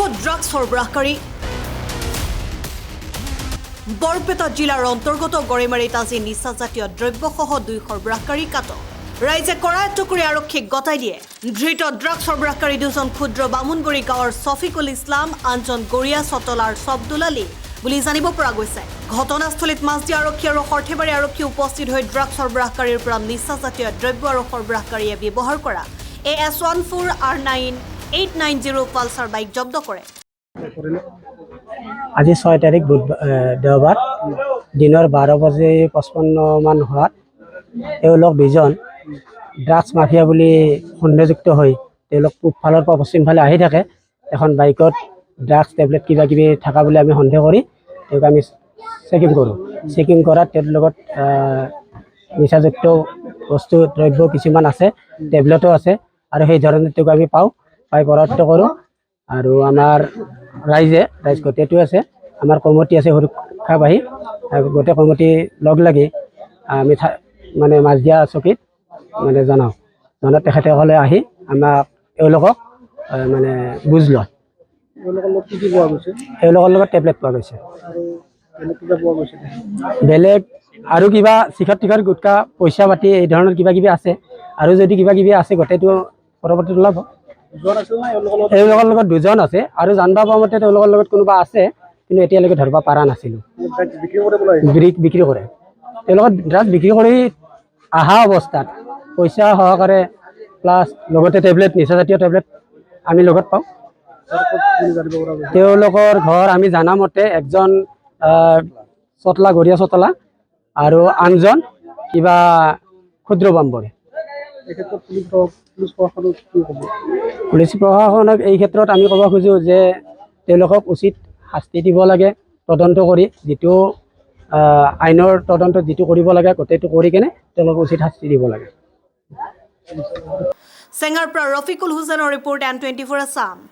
খোদ ড্ৰাগছ সৰবৰাহকাৰী বৰপেটা জিলাৰ অন্তৰ্গত গড়েমাৰীত আজি নিচাজাতীয় দ্ৰব্যসহ 2 সৰবৰাহকাৰী কাট ৰাইজে কৰায়ত্ব কৰি আৰক্ষীক গতাই দিয়ে ধৃত ড্ৰাগছ সৰবৰাহকাৰী 2জন ক্ষুদ্ৰ বামুনগুৰি গাঁৱৰ ছফিকুল ইছলাম আনজন গৰিয়া চটলাৰ শব্দুল আলী বুলি জানিব পৰা গৈছে ঘটনাস্থলীত মাছদিয়া আৰক্ষী আৰু সৰ্থেবাৰী আৰক্ষী উপস্থিত হৈ ড্ৰাগছ সৰবৰাহকাৰীৰ পৰা নিচাজাতীয় দ্ৰব্য আৰু সৰবৰাহকাৰীয়ে ব্যৱহাৰ কৰা AS14 R9 890 পালসাৰ বাইক জব্দ কৰে আজি 6 তাৰিখ দেওবাৰ দিনৰ 12:55 মান হোৱাত তেওঁলোক 2জন ড্ৰাগছ মাফিয়া বুলি সন্দেহযুক্ত হৈ তেওঁলোক পূবফালৰ পৰা পশ্চিমফালে আহি থাকে এখন বাইকত ড্ৰাগছ টেবলেট কিবা কিবি থকা বুলি আমি সন্দেহ কৰি তেওঁক আমি চেকিং কৰাত তেওঁৰ লগত নিচাযুক্ত বস্তু দ্ৰব্য কিছুমান আছে টেবলেটো আছে আৰু সেই ধৰণে তেওঁক আমি পাই পৰায়ত্ব কৰোঁ আৰু আমাৰ ৰাইজ গোটেইটো আছে আমাৰ কমিটি আছে সুৰক্ষা বাহিনী গোটেই কমিটি লগ লাগি আমি মানে মাছদিয়া চকীত মানে জনাওঁ তেখেতসকলে আহি আমাক তেওঁলোকক মানে বুজ লয় তেওঁলোকৰ লগত টেবলেট পোৱা গৈছে বেলেগ আৰু কিবা শিখৰ টিখৰ গুটকা পইচা পাতি এই ধৰণৰ কিবা কিবি আছে আৰু যদি কিবা কিবি আছে গোটেইটো পৰৱৰ্তীত ওলাব তেওঁলোকৰ লগত 2জন আছে আৰু জানিব পৰা মতে তেওঁলোকৰ লগত কোনোবা আছে কিন্তু এতিয়ালৈকে ধৰিব পৰা নাছিলোঁ বিক্ৰী কৰে তেওঁলোকৰ ড্ৰাগছ বিক্ৰী কৰি অহা অৱস্থাত পইচা সহকাৰে প্লাছ লগতে টেবলেট নিচাজাতীয় টেবলেট আমি লগত পাওঁ তেওঁলোকৰ ঘৰ আমি জানা মতে একজন গৰিয়া চটলা আৰু আনজন কিবা ক্ষুদ্ৰ বাম্বৰে পুলিচ প্ৰশাসনক এই ক্ষেত্ৰত আমি ক'ব খোজোঁ যে তেওঁলোকক উচিত শাস্তি দিব লাগে তদন্ত কৰি যিটো আইনৰ তদন্ত যিটো কৰিব লাগে গোটেইটো কৰি কেনে তেওঁলোকক উচিত শাস্তি দিব লাগে চেঙাৰ পৰা ৰফিকুল হুছেইনৰ ৰিপৰ্ট N24 আছাম।